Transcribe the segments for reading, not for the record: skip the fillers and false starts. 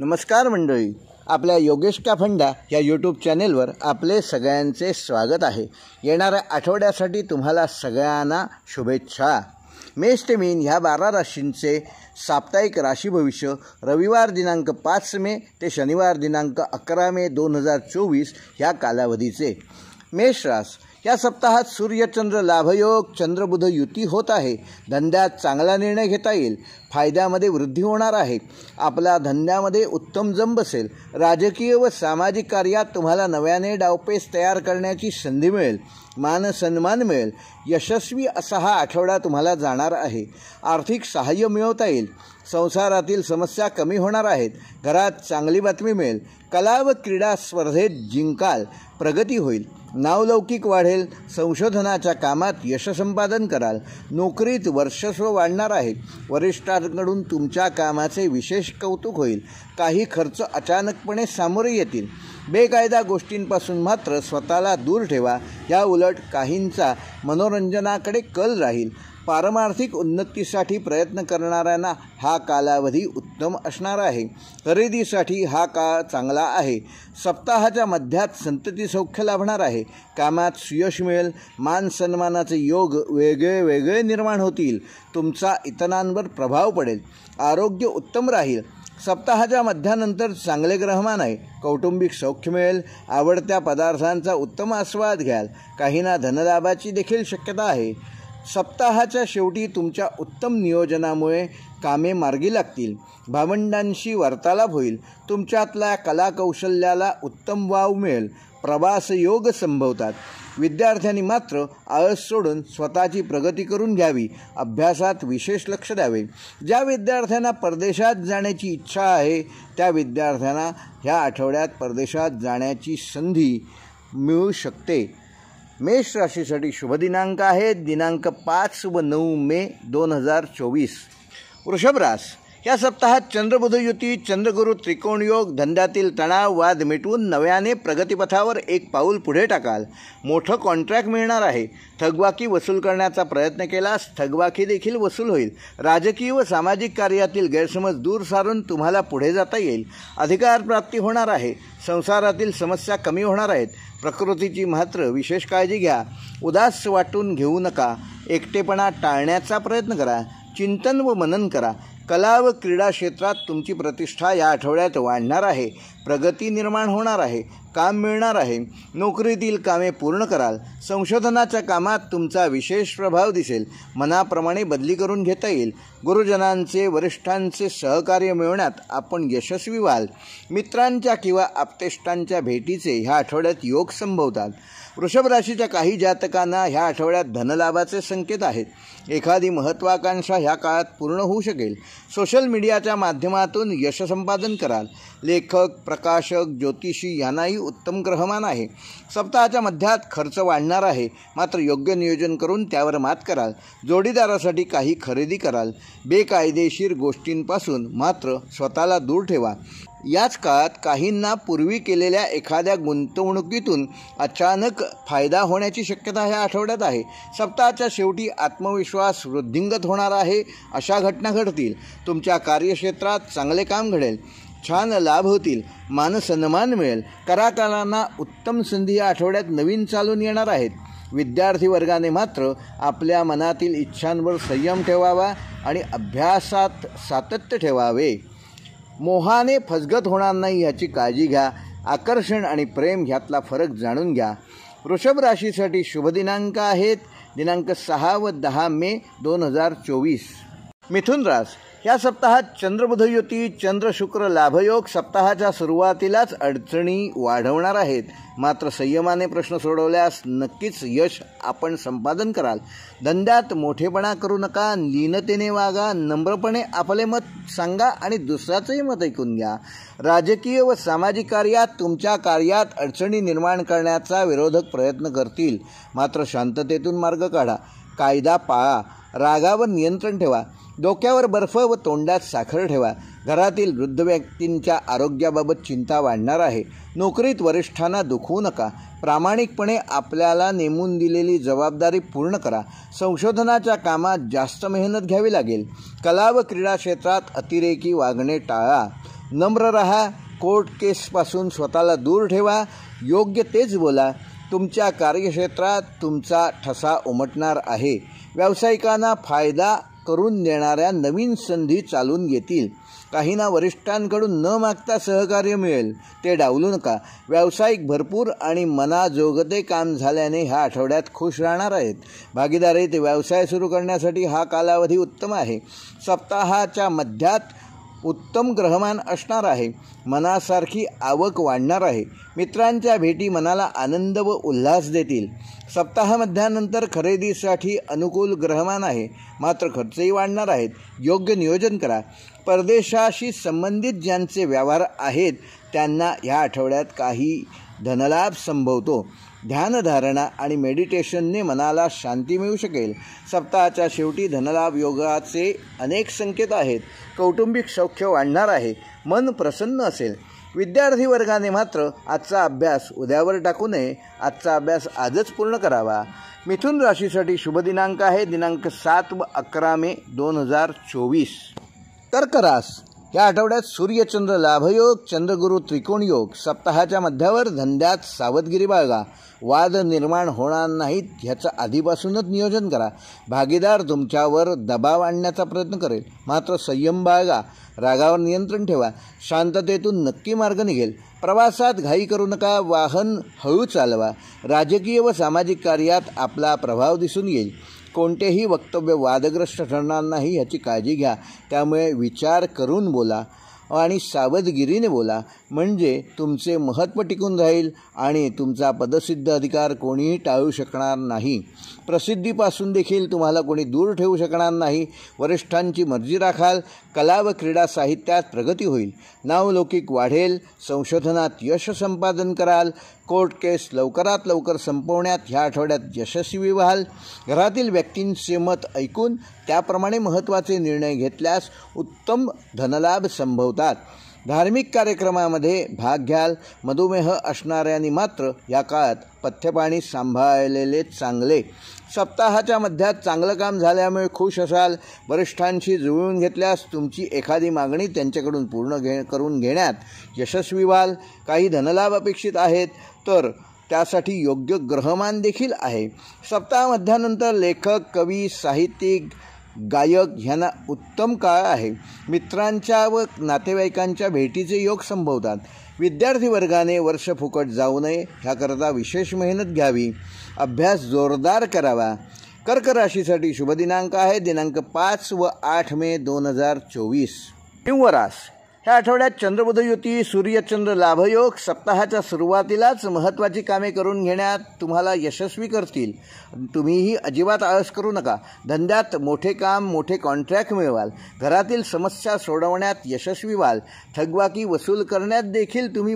नमस्कार मंडळी, आपल्या योगेश का फंडा या यूट्यूब चॅनेलवर आपले सगळ्यांचे स्वागत आहे। येणाऱ्या आठवड्यासाठी तुम्हाला सगळ्यांना शुभेच्छा। मेष ते मीन ह्या 12 राशींचे साप्ताहिक राशी भविष्य रविवार दिनांक 5 मे ते शनिवार दिनांक 11 मे 2024 ह्या कालावधीचे। मेष रास या सप्ताहात सूर्यचंद्र लाभयोग चंद्रबुध युती होत आहे। धंद्यात चांगला निर्णय घेता येईल। फायद्यामध्ये वृद्धी होणार आहे। आपला धंद्यामध्ये उत्तम जम बसेल। राजकीय व सामाजिक कार्यात तुम्हाला नव्याने डावपेच तयार करण्याची संधी मिळेल। मान सन्मान मिळेल। यशस्वी असा हा आठवडा तुम्हाला जाणार आहे। आर्थिक सहाय्य मिळवता येईल। संसारातील समस्या कमी होणार आहेत। घरात चांगली बातमी मिळेल। कला व क्रीडा स्पर्धेत जिंकाल। प्रगती होईल। नावलौकिक वाढेल। संशोधनाच्या कामात यश संपादन कराल। नोकरीत वर्चस्व वाढणार आहे। वरिष्ठांकडून तुमच्या कामाचे विशेष कौतुक होईल। काही खर्च अचानकपणे सामोरे येतील। बेकायदा गोष्टींपासून मात्र स्वतःला दूर ठेवा। या उलट काहींचा मनोरंजनाकडे कल राहील। पारमार्थिक उन्नतीसाठी प्रयत्न करणाऱ्यांना हा कालावधी उत्तम असणार आहे। खरेदीसाठी हा काळ चांगला आहे। सप्ताहाच्या मध्यात संतती सौख्य लाभणार आहे। कामात सुयश मिळेल। मान सन्मानाचे योग वेगळे निर्माण होतील। तुमचा इतरांवर प्रभाव पडेल। आरोग्य उत्तम राहील। सप्ताहाच्या मध्यानंतर चांगले ग्रहमान आहे। कौटुंबिक सौख्य मिळेल। आवडत्या पदार्थांचा उत्तम आस्वाद घ्याल। काहींना धनलाभाची देखील शक्यता आहे। सप्ताहाच्या शेवटी तुमच्या उत्तम नियोजनामुळे कामे मार्गी लागतील। भावंडांशी वार्तालाप होईल। तुमच्यातल्या कलाकौशल्याला उत्तम वाव मिळेल। प्रवास योग संभवतात। विद्यार्थ्यांनी मात्र आळस सोडून स्वतःची प्रगती करून घ्यावी। अभ्यासात विशेष लक्ष द्यावे। ज्या विद्यार्थ्यांना परदेशात जाण्याची इच्छा आहे त्या विद्यार्थ्यांना ह्या आठवड्यात परदेशात जाण्याची संधी मिळू शकते। मेष राशीसाठी शुभ दिनांक आहेत दिनांक 5 व 9 मे 2024। वृषभ रास या सप्ताहात चंद्रबुध युती चंद्रगुरु त्रिकोण योग धंद्यातील तणाव वाद मिटवून नव्याने प्रगतीपथावर एक पाऊल पुढे टाकाल। मोठं कॉन्ट्रॅक्ट मिळणार आहे। थकबाकी वसूल करण्याचा प्रयत्न केल्यास थकबाकी देखील वसूल होईल। राजकीय व सामाजिक कार्यातील गैरसमज दूर सारून तुम्हाला पुढे जाता येईल। अधिकार प्राप्ती होणार आहे। संसारातील समस्या कमी होणार आहेत। प्रकृतीची मात्र विशेष काळजी घ्या। उदास वाटून घेऊ नका। एकटेपणा टाळण्याचा प्रयत्न करा। चिंतन व मनन करा। कला व क्रीडा क्षेत्रात तुमची प्रतिष्ठा या आठवड्यात वाढणार आहे। प्रगती निर्माण होणार आहे। काम मिळणार आहे। नोकरीतील कामे पूर्ण कराल। संशोधनाच्या कामात तुमचा विशेष प्रभाव दिसेल। मनाप्रमाणे बदली करून घेता येईल। गुरुजनांचे वरिष्ठांचे सहकार्य मिळवण्यात आपण यशस्वी व्हाल। मित्रांच्या किंवा आप्तेष्टांच्या भेटीचे ह्या आठवड्यात योग संभवतात। वृषभ राशीच्या काही जातकांना ह्या आठवड्यात धनलाभाचे संकेत आहेत। एखादी महत्त्वाकांक्षा ह्या काळात पूर्ण होऊ शकेल। सोशल मीडियाच्या माध्यमातून यश संपादन कराल। लेखक, प्रकाशक, ज्योतिषी यांनाही उत्तम ग्रहमान आहे। सप्ताहाच्या मध्यात खर्च वाढणार आहे, मात्र योग्य नियोजन करून त्यावर मात कराल। जोडीदारासाठी काही खरेदी कराल। बेकायदेशीर गोष्टींपासून मात्र स्वतःला दूर ठेवा। याच काळात काहींना पूर्वी केलेल्या एखाद्या गुंतवणुकीतून अचानक फायदा होण्याची शक्यता ह्या आठवड्यात आहे। सप्ताहाच्या शेवटी आत्मविश्वास वृद्धिंगत होणार आहे। अशा घटना घडतील। तुमच्या कार्यक्षेत्रात चांगले काम घडेल। छान लाभ होतील। मानसन्मान मिळेल। कलाकारांना उत्तम संधी या आठवड्यात नवीन चालून येणार आहेत। विद्यार्थी वर्गाने मात्र आपल्या मनातील इच्छांवर संयम ठेवावा आणि अभ्यासात सातत्य ठेवावे। मोहाने फसगत होणार नाही याची काळजी घ्या। आकर्षण आणि प्रेम ह्यातला फरक जाणून घ्या। वृषभ राशीसाठी शुभ दिनांक आहेत दिनांक 6 व 10 मे 2024। मिथुन रास या सप्ताहात चंद्रबुध युती चंद्र शुक्र लाभयोग सप्ताहाच्या सुरुवातीलाच अडचणी वाढवणार आहेत, मात्र संयमाने प्रश्न सोडवल्यास नक्कीच यश आपण संपादन कराल। धंद्यात मोठेपणा करू नका। लीनतेने वागा। नम्रपणे आपले मत सांगा आणि दुसऱ्याचंही मत ऐकून घ्या। राजकीय व सामाजिक कार्यात तुमच्या कार्यात अडचणी निर्माण करण्याचा विरोधक प्रयत्न करतील, मात्र शांततेतून मार्ग काढा। कायदा पाळा। रागावर नियंत्रण ठेवा। डोक्यावर बर्फ व तोंडात साखर ठेवा। घरातील वृद्ध व्यक्तींच्या आरोग्याबाबत चिंता वाढणार आहे। नोकरीत वरिष्ठांना दुखवू नका। प्रामाणिकपणे आपल्याला नेमून दिलेली जबाबदारी पूर्ण करा। संशोधनाच्या कामात जास्त मेहनत घ्यावी लागेल। कला व क्रीडा क्षेत्रात अतिरेकी वागणे टाळा। नम्र रहा, कोर्ट केसपासून स्वतःला दूर ठेवा, योग्य तेच बोला. तुमच्या कार्यक्षेत्रात तुमचा ठसा उमटणार आहे. व्यावसायिकांना फायदा करून देणाऱ्या नवीन संधी चालून येतील. काहींना वरिष्ठांकडून न मागता सहकार्य मिळेल, ते डावलू नका. व्यावसायिक भरपूर आणि मनाजोगते काम झाल्याने ह्या आठवड्यात खुश राहणार आहेत. भागीदारीत व्यवसाय सुरू करण्यासाठी हा कालावधी उत्तम आहे. सप्ताहाच्या मध्यात उत्तम ग्रहमान असणार आहे. मनासारखी आवक वाढणार आहे. मित्रांच्या भेटी मनाला आनंद व उल्हास देतील. सप्ताहामध्यानंतर खरेदीसाठी अनुकूल ग्रहमान आहे, मात्र खर्चही वाढणार आहेत. योग्य नियोजन करा. परदेशाशी संबंधित ज्यांचे व्यवहार आहेत त्यांना ह्या आठवड्यात काही धनलाभ संभवतो. ध्यानधारणा आणि मेडिटेशनने मनाला शांती मिळू शकेल. सप्ताहाच्या शेवटी धनलाभ योगाचे अनेक संकेत आहेत. कौटुंबिक सौख्य वाढणार आहे. मन प्रसन्न असेल. विद्यार्थी वर्गाने मात्र आजचा अभ्यास उद्यावर टाकू नये. आजचा अभ्यास आजच पूर्ण करावा. मिथुन राशीसाठी शुभ दिनांक आहे दिनांक 7 व 11 मे 2024. कर्क रास या आठवड्यात सूर्यचंद्र लाभयोग, चंद्रगुरु त्रिकोण योग. सप्ताहाच्या मध्यावर धंद्यात सावधगिरी बाळगा. वाद निर्माण होणार नाहीत ह्याचं आधीपासूनच नियोजन करा. भागीदार तुमच्यावर दबाव आणण्याचा प्रयत्न करेल, मात्र संयम बाळगा. रागावर नियंत्रण ठेवा. शांततेतून नक्की मार्ग निघेल. प्रवासात घाई करू नका. वाहन हळू चालवा. राजकीय व सामाजिक कार्यात आपला प्रभाव दिसून येईल. कोणतेही वक्तव्य वादग्रस्त ठरणार नाही याची काळजी घ्या. त्यामुळे विचार करून बोला आणि सावधगिरीने बोला, म्हणजे तुमचे महत्त्व टिकून राहील आणि तुमचा पदसिद्ध अधिकार कोणीही टाळू शकणार नाही. प्रसिद्धीपासून देखील तुम्हाला कोणी दूर ठेवू शकणार नाही. वरिष्ठांची मर्जी राखाल. कला व क्रीडा साहित्यात प्रगती होईल. नावलौकिक वाढेल. संशोधनात यश संपादन कराल. कोर्ट केस लवकरात लवकर संपवण्यात ह्या आठवड्यात यशस्वी व्हाल. घरातील व्यक्तींचे मत ऐकून त्याप्रमाणे महत्त्वाचे निर्णय घेतल्यास उत्तम धनलाभ संभवतात. धार्मिक कार्यक्रमामध्ये भाग घ्याल. मधुमेह असणाऱ्यांनी मात्र या काळात पथ्यपाणी सांभाळलेले चांगले. सप्ताहाच्या मध्यात चांगलं काम झाल्यामुळे खुश असाल. वरिष्ठांशी जुळवून घेतल्यास तुमची एखादी मागणी त्यांच्याकडून पूर्ण करून घेण्यात यशस्वी व्हाल. काही धनलाभ अपेक्षित आहेत तर त्यासाठी योग्य ग्रहमान देखील आहे. सप्ताहामध्यानंतर लेखक, कवी, साहित्यिक, गायक ह्यांना उत्तम काळ आहे. मित्रांच्या व नातेवाईकांच्या भेटीचे योग संभवतात. विद्यार्थी वर्गाने वर्ष फुकट जाऊ नये ह्याकरता विशेष मेहनत घ्यावी. अभ्यास जोरदार करावा. कर्क राशीसाठी शुभ दिनांक आहे दिनांक 5 व 8 मे 2024. सिंह रास ह्या आठवड्यात चंद्रबुध युती, सूर्यचंद्र लाभयोग सप्ताहाच्या सुरुवातीलाच महत्त्वाची कामे करून घेण्यात तुम्हाला यशस्वी करतील. तुम्हीही अजिबात आळस करू नका. धंद्यात मोठे काम, मोठे कॉन्ट्रॅक्ट मिळवाल. घरातील समस्या सोडवण्यात यशस्वी व्हाल. थकबाकी वसूल करण्यात देखील तुम्ही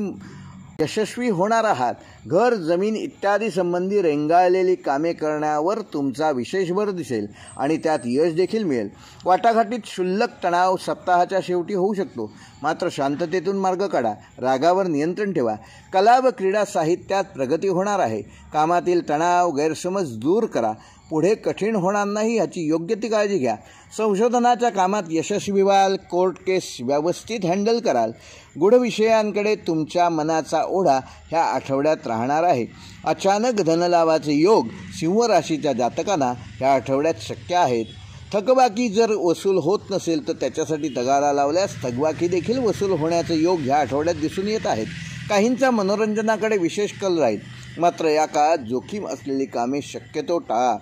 यशस्वी होणार आहात. घर, जमीन इत्यादी संबंधी रेंगाळलेली कामे करण्यावर तुमचा विशेष भर दिसेल आणि त्यात यश देखील मिळेल. वाटाघाटीत क्षुल्लक तणाव सप्ताहाच्या शेवटी होऊ शकतो, मात्र शांततेतून मार्ग काढा. रागावर नियंत्रण ठेवा. कला व क्रीडा साहित्यात प्रगती होणार आहे. कामातील तणाव, गैरसमज दूर करा. पुढे कठीण होणार नाही याची योग्य ती काळजी घ्या. संशोधनाच्या कामात यशस्वी व्हाल. कोर्ट केस व्यवस्थित हँडल कराल. गूढ विषयांकडे तुमच्या मनाचा ओढा ह्या आठवड्यात राहणार आहे. अचानक धनलाभाचे योग सिंह राशीच्या जातकांना ह्या आठवड्यात शक्य आहेत. थकबाकी जर वसूल होत नसेल तर त्याच्यासाठी तगारा लावल्यास थकबाकी देखील वसूल होण्याचे योग ह्या आठवड्यात दिसून येत आहेत. काहींचा मनोरंजनाकडे विशेष कल राहील, मात्र या काळात जोखीम असलेली कामे शक्यतो टाळा.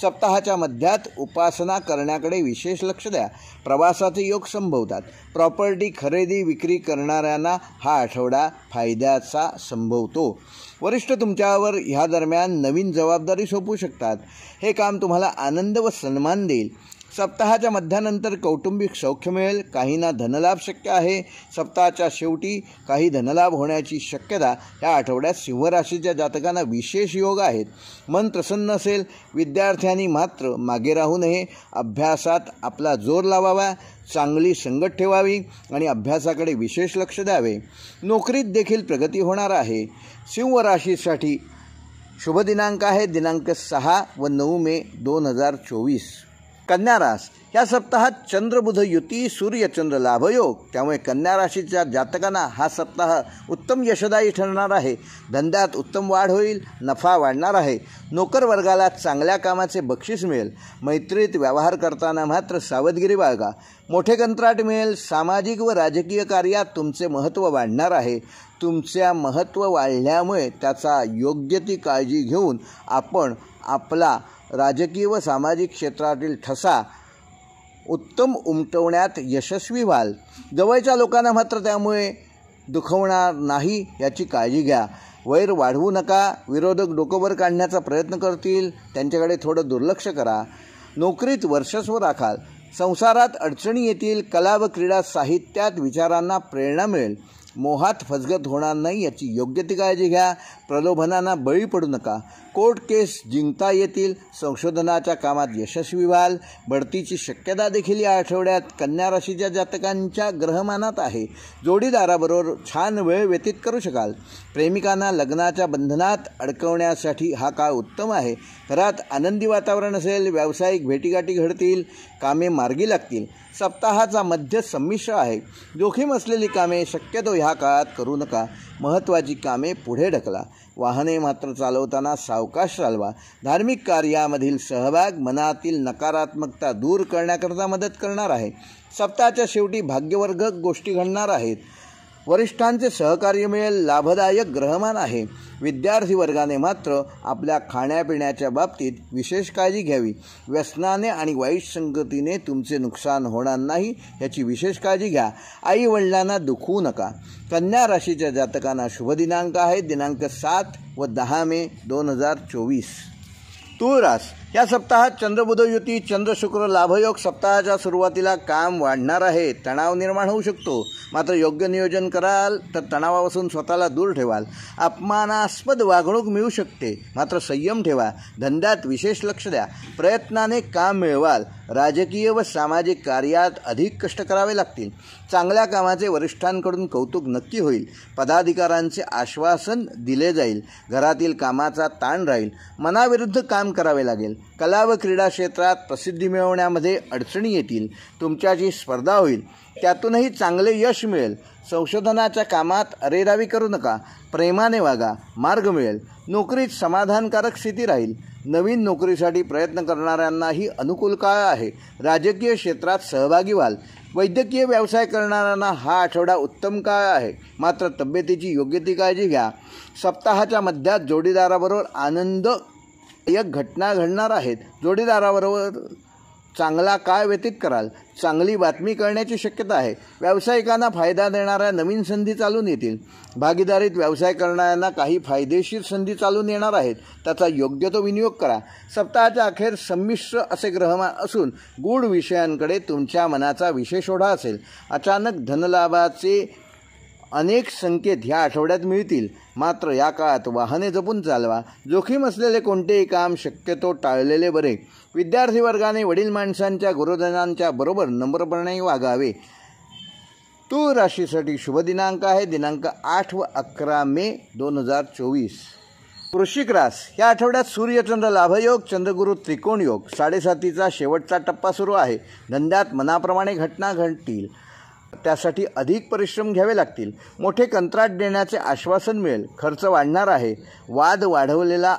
सप्ताहाच्या मध्यात उपासना करण्याकडे विशेष लक्ष द्या. प्रवासाचे योग संभवतात. प्रॉपर्टी खरेदी विक्री करणाऱ्यांना हा आठवडा फायद्याचा संभवतो. वरिष्ठ तुमच्यावर ह्या दरम्यान नवीन जबाबदारी सोपवू शकतात. हे काम तुम्हाला आनंद व सन्मान देईल. सप्ताहाच्या मध्यानंतर कौटुंबिक सौख्य मिळेल. काहींना धनलाभ शक्य आहे. सप्ताहाच्या शेवटी काही धनलाभ होण्याची शक्यता या आठवड्यात सिंह राशीच्या जातकांना विशेष योग आहेत. मन प्रसन्न असेल. विद्यार्थ्यांनी मात्र मागे राहू नये. अभ्यासात आपला जोर लावावा. चांगली संगत ठेवावी आणि अभ्यासाकडे विशेष लक्ष द्यावे. नोकरीत देखील प्रगती होणार आहे. सिंह राशीसाठी शुभ दिनांक आहे दिनांक 6 व 9 मे 2024. कन्या रास या सप्ताहात चंद्रबुध युती सूर्यचंद्र लाभयोग, त्यामुळे कन्या राशीच्या जातकांना हा सप्ताह उत्तम यशदायी ठरणार आहे. धंद्यात उत्तम वाढ होईल, नफा वाढणार आहे. नोकर वर्गाला चांगल्या कामाचे बक्षीस मिळेल. मैत्रीत व्यवहार करताना मात्र सावधगिरी बाळगा. मोठे कंत्राट मिळेल. सामाजिक व राजकीय कार्यात तुमचे महत्त्व वाढणार आहे. तुमच्या महत्त्व वाढल्यामुळे त्याचा योग्य ती काळजी घेऊन आपण आपला राजकीय व सामाजिक क्षेत्रातील ठसा उत्तम उमटवण्यात यशस्वी व्हाल. जवळच्या लोकांना मात्र त्यामुळे दुखवणार नाही याची काळजी घ्या. वैर वाढवू नका. विरोधक डोकंवर काढण्याचा प्रयत्न करतील, त्यांच्याकडे थोडं दुर्लक्ष करा. नोकरीत वर्चस्व राखाल. संसारात अडचणी येतील. कला व क्रीडा साहित्यात विचारांना प्रेरणा मिळेल. मोहात फसगत होणार नाही याची योग्य ती काळजी घ्या. प्रलोभनांना बळी पडू नका. कोर्ट केस जिंकता येतील. संशोधनाच्या कामात यशस्वी व्हाल. बढतीची शक्यता देखील या आठवड्यात कन्या राशीच्या जातकांच्या ग्रहमानात आहे. जोडीदाराबरोबर छान वेळ व्यतीत करू शकाल. प्रेमिकांना लग्नाच्या बंधनात अडकवण्यासाठी हा काळ उत्तम आहे. घरात आनंदी वातावरण असेल. व्यावसायिक भेटीगाठी घडतील. कामे मार्गी लागतील. सप्ताहाचा मध्य संमिश्र आहे. जोखीम असलेली कामे शक्यतो ह्या काळात करू नका. महत्त्वाची कामे पुढे ढकला. वाहने मात्र चालवताना सावकाश चालवा. धार्मिक कार्यामधील सहभाग मनातील नकारात्मकता दूर करण्याकरता मदत करणार आहे. सप्ताहाच्या शेवटी भाग्यवर्धक गोष्टी घडणार आहेत. वरिष्ठांचे सहकार्य मिळेल. लाभदायक ग्रहमान आहे. विद्यार्थी वर्गाने मात्र आपल्या खाण्यापिण्याच्या बाबतीत विशेष काळजी घ्यावी. व्यसनाने आणि वाईट संगतीने तुमचे नुकसान होणार नाही याची विशेष काळजी घ्या. आई वडिलांना दुखवू नका. कन्या राशीच्या जातकांना शुभ दिनांक आहे दिनांक 7 व 10 मे 2024. तूळ रास या सप्ताहात चंद्रबुध युती चंद्र शुक्र लाभयोग. सप्ताहाच्या सुरुवातीला काम वाढणार आहे. तणाव निर्माण होऊ शकतो. मात्र योग्य नियोजन कराल तर तणावापासून स्वतःला दूर ठेवाल. अपमानास्पद वागणूक मिळू शकते, मात्र संयम ठेवा. धंद्यात विशेष लक्ष द्या. प्रयत्नाने काम मिळवाल. राजकीय व सामाजिक कार्यात अधिक कष्ट करावे लागतील. चांगल्या कामाचे वरिष्ठांकडून कौतुक नक्की होईल. पदाधिकाऱ्यांचे आश्वासन दिले जाईल. घरातील कामाचा ताण राहील. मनाविरुद्ध काम करावे लागेल. कला व क्रीडा क्षेत्रात प्रसिद्धी मिळवण्यामध्ये अडचणी येतील. तुमच्याशी स्पर्धा होईल, त्यातूनही चांगले यश मिळेल. संशोधनाच्या कामात अरेरावी करू नका. प्रेमाने वागा, मार्ग मिळेल. नोकरीत समाधानकारक स्थिती राहील. नवीन नोकरीसाठी प्रयत्न करणाऱ्यांनाही अनुकूल काळ आहे. राजकीय क्षेत्रात सहभागी व्हाल. वैद्यकीय व्यवसाय करणाऱ्यांना हा आठवडा उत्तम काळ आहे. मात्र तब्येतीची योग्य ती काळजी घ्या. सप्ताहाच्या मध्यात जोडीदाराबरोबर आनंददायक घटना घडणार आहेत. जोडीदाराबरोबर चांगला काळ व्यतीत कराल. चांगली बातमी कळण्याची शक्यता आहे. व्यावसायिकांना फायदा देणाऱ्या नवीन संधी चालून येतील. भागीदारीत व्यवसाय करणाऱ्यांना काही फायदेशीर संधी चालून येणार आहेत. त्याचा योग्य तो विनियोग करा. सप्ताहाच्या अखेर संमिश्र असे ग्रहमान असून गूढ विषयांकडे तुमच्या मनाचा विशेष ओढा असेल. अचानक धनलाभाचे अनेक संकेत ह्या आठवड्यात मिळतील. मात्र या काळात वाहने जपून चालवा. जोखीम असलेले कोणतेही काम शक्यतो टाळलेले बरे. विद्यार्थी वर्गाने वडील माणसांच्या गुरुजनांच्या बरोबर नम्रपणे वागावे. तूळ राशीसाठी शुभ दिनांक आहे दिनांक 8 व 11 मे 2024. वृश्चिक रास या आठवड्यात सूर्यचंद्र लाभयोग चंद्रगुरु त्रिकोण योग. 7:30चा शेवटचा टप्पा सुरू आहे. धंद्यात मनाप्रमाणे घटना घडतील. त्यासाठी अधिक परिश्रम घ्यावे लागतील. मोठे कंत्राट देण्याचे आश्वासन मिळेल. खर्च वाढणार आहे. वाद वाढवलेला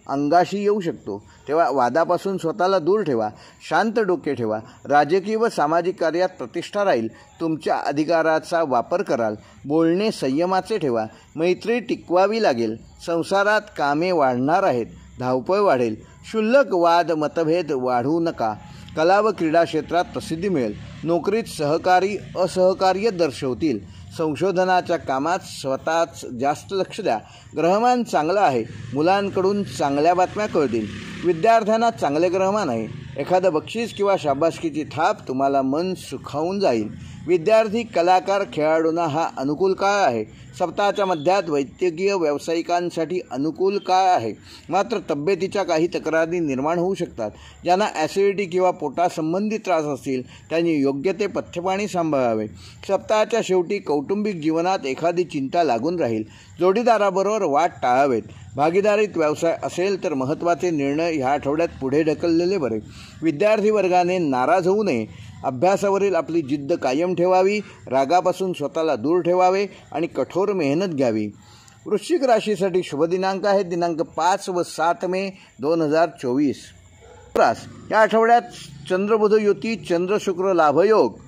अंगाशी येऊ शकतो, तेव्हा वादापासून स्वतःला दूर ठेवा. शांत डोके ठेवा. राजकीय व सामाजिक कार्यात प्रतिष्ठा राहील. तुमच्या अधिकाराचा वापर कराल. बोलणे संयमाचे ठेवा. मैत्री टिकवावी लागेल. संसारात कामे वाढणार आहेत. धावपळ वाढेल. क्षुल्लक वाद मतभेद वाढवू नका. कला व क्रीडा क्षेत्रात प्रसिद्धी मिळेल. नोकरीत सहकारी असहकार्य दर्शवतील. संशोधनाच्या कामात स्वतःच जास्त लक्ष द्या. ग्रहमान चांगलं आहे. मुलांकडून चांगल्या बातम्या कळतील. विद्यार्थ्यांना चांगले ग्रहमान आहे. एखादं बक्षीस किंवा शाबासकीची थाप तुम्हाला मन सुखावून जाईल. विद्यार्थी, कलाकार, खेळाडूंना हा अनुकूल काळ आहे. सप्ताहाच्या मध्यात वैद्यकीय व्यावसायिकांसाठी अनुकूल काळ आहे. मात्र तब्येतीच्या काही तक्रारी निर्माण होऊ शकतात. ज्यांना ॲसिडिटी किंवा पोटासंबंधी त्रास असतील त्यांनी योग्य ते पथ्यपाणी सांभाळावे. सप्ताहाच्या शेवटी कौटुंबिक जीवनात एखादी चिंता लागून राहील. जोडीदाराबरोबर वाद टाळावेत. भागीदारीत व्यवसाय असेल तर महत्त्वाचे निर्णय ह्या आठवड्यात पुढे ढकललेले बरे. विद्यार्थी वर्गाने नाराज होऊ नये. अभ्यासावरील आपली जिद्द कायम ठेवावी. रागापासून स्वतःला दूर ठेवावे आणि कठोर मेहनत घ्यावी. वृश्चिक राशीसाठी शुभ दिनांक आहेत दिनांक 5 व 7 मे 2024. या आठवड्यात चंद्रबुध युती, चंद्र शुक्र लाभयोग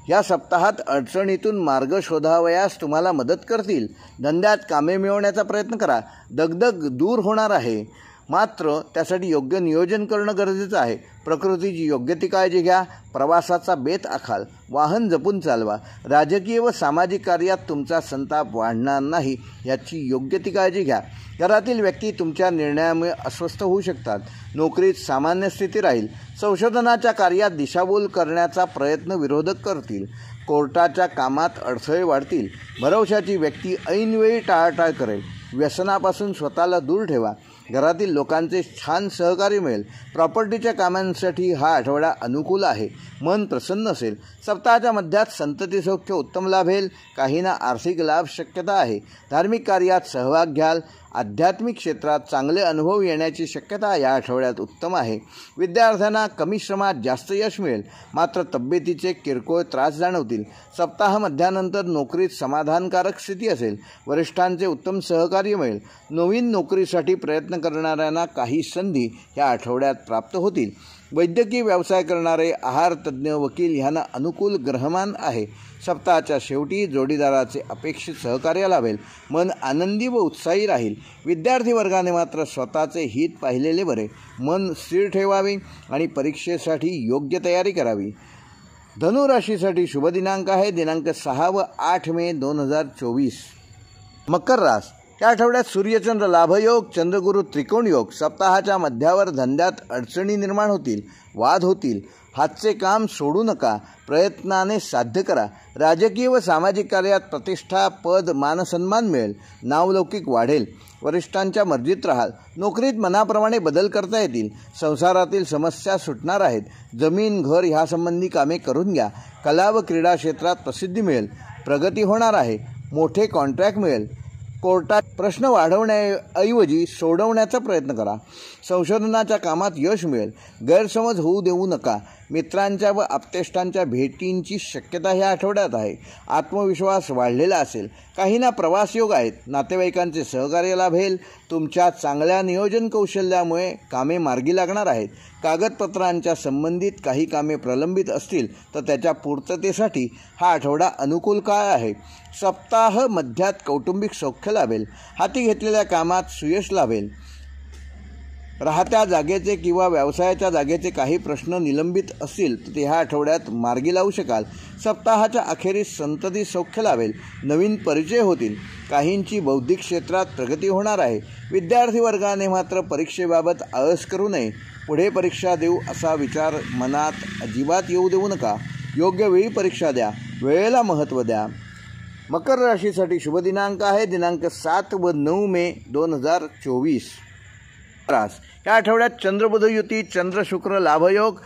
या सप्ताहात अडचणीतून मार्ग शोधावयास तुम्हाला मदत करतील. धंद्यात कामे मिळवण्याचा प्रयत्न करा. दगदग दूर होणार आहे, मात्र त्यासाठी योग्य नियोजन करणं गरजेचं आहे. प्रकृतीची योग्य ती काळजी घ्या. प्रवासाचा बेत आखाल. वाहन जपून चालवा. राजकीय व सामाजिक कार्यात तुमचा संताप वाढणार नाही याची योग्य ती काळजी घ्या. घरातील व्यक्ती तुमच्या निर्णयामुळे अस्वस्थ होऊ शकतात. नोकरीत सामान्य स्थिती राहील. संशोधनाच्या कार्यात दिशाभूल करण्याचा प्रयत्न विरोधक करतील. कोर्टाच्या कामात अडथळे वाढतील. भरवशाची व्यक्ती ऐनवेळी टाळाटाळ करेल. व्यसनापासून स्वतःला दूर ठेवा. घरातील लोकांचे छान सहकार्य मिळेल. प्रॉपर्टीच्या कामांसाठी हा आठवडा अनुकूल आहे. मन प्रसन्न असेल. सप्ताहाच्या मध्यात संतती सौख्य उत्तम लाभेल. काहींना आर्थिक लाभ शक्यता आहे. धार्मिक कार्यात सहभाग घ्याल. आध्यात्मिक क्षेत्रात चांगले अनुभव येण्याची शक्यता या आठवड्यात उत्तम आहे. विद्यार्थ्यांना कमी श्रमात जास्त यश मिळेल, मात्र तब्येतीचे किरकोळ त्रास जाणवतील. सप्ताह मध्यानंतर नोकरीत समाधानकारक स्थिती असेल. वरिष्ठांचे उत्तम सहकार्य मिळेल. नवीन नोकरीसाठी प्रयत्न करणाऱ्यांना काही संधी या आठवड्यात प्राप्त होतील. वैद्यकीय व्यवसाय करणारे, आहार तज्ज्ञ, वकील ह्यांना अनुकूल ग्रहमान आहे. सप्ताहाच्या शेवटी जोडीदाराचे अपेक्षित सहकार्य लाभेल. मन आनंदी व उत्साही राहील. विद्यार्थी वर्गाने मात्र स्वतःचे हित पाहिलेले बरे. मन स्थिर ठेवावे आणि परीक्षेसाठी योग्य तयारी करावी. धनुराशीसाठी शुभ दिनांक आहे दिनांक 6 व 8 मे 2024. मकर रास या आठवड्यात सूर्यचंद्र लाभयोग, चंद्रगुरु त्रिकोण योग. सप्ताहाच्या मध्यावर धंद्यात अडचणी निर्माण होतील. वाद होतील. हातचे काम सोडू नका. प्रयत्नाने साध्य करा. राजकीय व सामाजिक कार्यात प्रतिष्ठा, पद, मानसन्मान मिळेल. नावलौकिक वाढेल. वरिष्ठांच्या मर्जीत राहाल. नोकरीत मनाप्रमाणे बदल करता येतील. संसारातील समस्या सुटणार आहेत. जमीन, घर ह्यासंबंधी कामे करून घ्या. कला व क्रीडा क्षेत्रात प्रसिद्धी मिळेल. प्रगती होणार आहे. मोठे कॉन्ट्रॅक्ट मिळेल. कोर्टात प्रश्न वाढवण्याऐवजी सोडवण्याचा प्रयत्न करा. संशोधनाच्या कामात यश मिळेल. गैरसमज होऊ देऊ नका. मित्रांच्या व आप्तेष्टांच्या भेटींची शक्यता ह्या आठवड्यात आहे. आत्मविश्वास वाढलेला असेल. काहींना प्रवास योग आहेत. नातेवाईकांचे सहकार्य लाभेल. तुमच्या चांगल्या नियोजन कौशल्यामुळे कामे मार्गी लागणार आहेत. कागदपत्रांच्या संबंधित काही कामे प्रलंबित असतील तर त्याच्या पूर्ततेसाठी हा आठवडा अनुकूल काळ आहे. सप्ताह मध्यात कौटुंबिक सौख्य लाभेल. हाती घेतलेल्या कामात सुयश लाभेल. राहत्या जागेचे किंवा व्यवसायाच्या जागेचे काही प्रश्न निलंबित असतील तर ते ह्या आठवड्यात मार्गी लावू शकाल. सप्ताहाच्या अखेरीस संतती सौख्य लाभेल. नवीन परिचय होतील. काहींची बौद्धिक क्षेत्रात प्रगती होणार आहे. विद्यार्थी वर्गाने मात्र परीक्षेबाबत आळस करू नये. पुढे परीक्षा देऊ असा विचार मनात अजिबात येऊ देऊ नका. योग्य वेळी परीक्षा द्या. वेळेला महत्त्व द्या. मकर राशीसाठी शुभ दिनांक आहे दिनांक 7 व 9 मे 2024. या आठवड्यात चंद्रबुध युती, चंद्र शुक्र लाभयोग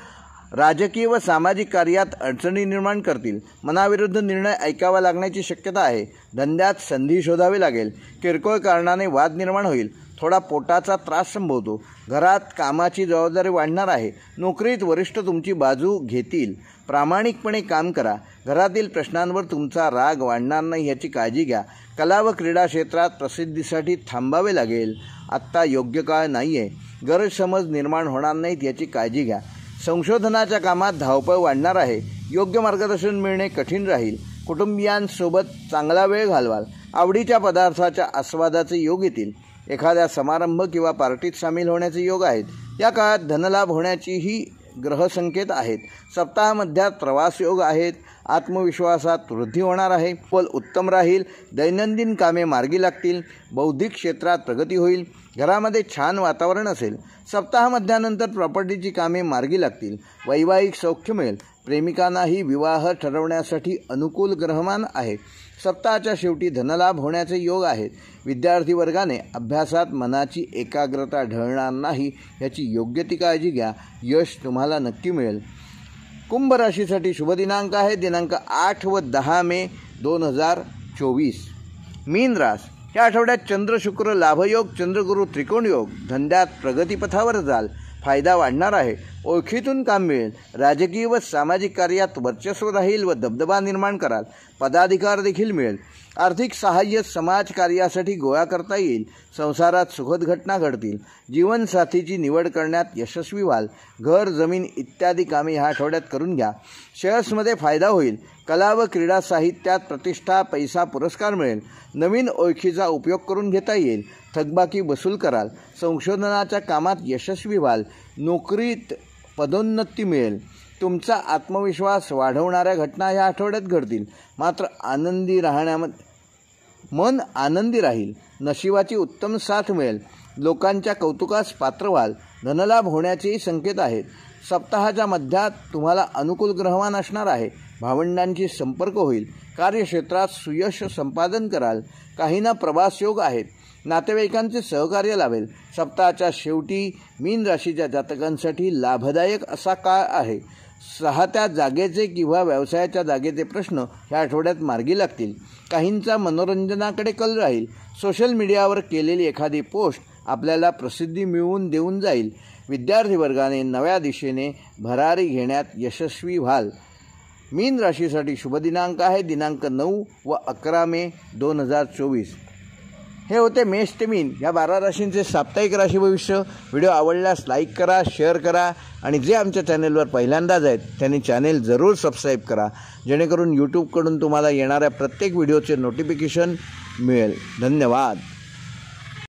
राजकीय व सामाजिक कार्यात अडचणी निर्माण करतील. मनाविरुद्ध निर्णय ऐकावा लागण्याची शक्यता आहे. धंद्यात संधी शोधावी लागेल. किरकोळ कारणाने वाद निर्माण होईल. थोडा पोटाचा त्रास संभवतो. घरात कामाची जबाबदारी वाढणार आहे. नोकरीत वरिष्ठ तुमची बाजू घेतील. प्रामाणिकपणे काम करा. घरातील प्रश्नांवर तुमचा राग वाढणार नाही याची काळजी घ्या. कला व क्रीडा क्षेत्रात प्रसिद्धीसाठी थांबावे लागेल. आत्ता योग्य काळ नाही आहे. गैरसमज निर्माण होणार नाहीत याची काळजी घ्या. संशोधनाच्या कामात धावपळ वाढणार आहे. योग्य मार्गदर्शन मिळणे कठीण राहील. कुटुंबियांसोबत चांगला वेळ घालवाल. आवडीच्या पदार्थाच्या आस्वादाचे योग येतील. एखाद्या समारंभ किंवा पार्टीत सामील होण्याचे योग आहेत. या काळात धनलाभ होण्याचीही ग्रहसंकेत आहेत. सप्ताहामध्यात प्रवास योग आहेत. आत्मविश्वासात वृद्धी होणार आहे. पल उत्तम राहील. दैनंदिन कामे मार्गी लागतील. बौद्धिक क्षेत्रात प्रगती होईल. घरामध्ये छान वातावरण असेल. सप्ताहामध्यानंतर प्रॉपर्टीची कामे मार्गी लागतील. वैवाहिक सौख्य मिळेल. प्रेमिकांनाही विवाह ठरवण्यासाठी अनुकूल ग्रहमान आहे. सप्ताहाच्या शेवटी धनलाभ होण्याचे योग आहेत. विद्यार्थी वर्गाने अभ्यासात मनाची एकाग्रता ढळणार नाही याची योग्य ती काळजी घ्या. यश तुम्हाला नक्की मिळेल. कुंभ राशीसाठी शुभ दिनांक आहे दिनांक 8 व 10 मे 2024. मीन रास या आठवड्यात चंद्र शुक्र लाभयोग, चंद्रगुरु त्रिकोण योग, धंद्यात प्रगतीपथावर जाल, फायदा वाढणार आहे, ओळखीतून काम मिळेल, राजकीय व सामाजिक कार्यात वर्चस्व राहील व दबदबा निर्माण कराल, पदाधिकार देखील मिळेल, आर्थिक सहाय्य समाज कार्यासाठी गोळा करता येईल, संसारात सुखद घटना घडतील, जीवनसाथीची निवड करण्यात यशस्वी व्हाल, घर जमीन इत्यादी कामे ह्या आठवड्यात करून घ्या, शेअर्समध्ये फायदा होईल, कला व क्रीडा साहित्यात प्रतिष्ठा, पैसा, पुरस्कार मिळेल, नवीन ओळखीचा उपयोग करून घेता येईल, थकबाकी वसूल कराल, संशोधनाच्या कामात यशस्वी व्हाल, नोकरीत पदोन्नती मिळेल, तुमचा आत्मविश्वास वाढवणाऱ्या घटना ह्या आठवड्यात घडतील, मात्र मन आनंदी राहील, नशिबाची उत्तम साथ मिळेल, लोकांच्या कौतुकास पात्र व्हाल, धनलाभ होण्याचेही संकेत आहेत, सप्ताहाच्या मध्यात तुम्हाला अनुकूल ग्रहमान असणार आहे, भावंडांशी संपर्क होईल, कार्यक्षेत्रात सुयश संपादन कराल, काहींना प्रवास योग आहेत, नातेवाईकांचे सहकार्य लाभेल, सप्ताहाच्या शेवटी मीन राशीच्या जातकांसाठी लाभदायक असा काळ आहे, राहत्या जागेचे किंवा व्यवसायाच्या जागेचे प्रश्न ह्या आठवड्यात मार्गी लागतील, काहींचा मनोरंजनाकडे कल राहील, सोशल मीडियावर केलेली एखादी पोस्ट आपल्याला प्रसिद्धी मिळवून देऊन जाईल, विद्यार्थी वर्गाने नव्या दिशेने भरारी घेण्यात यशस्वी व्हाल. मीन राशीसाठी शुभ दिनांक आहे दिनांक 9 व 11 मे 2024. हे होते मेष ते मीन या 12 राशींचे साप्ताहिक राशी भविष्य. व्हिडिओ आवडल्यास लाईक करा, शेअर करा आणि जे आमच्या चॅनेलवर पहिल्यांदाच आहेत त्यांनी चॅनेल जरूर सबस्क्राईब करा, जेणेकरून यूट्यूबकडून तुम्हाला येणाऱ्या प्रत्येक व्हिडिओचे नोटिफिकेशन मिळेल. धन्यवाद.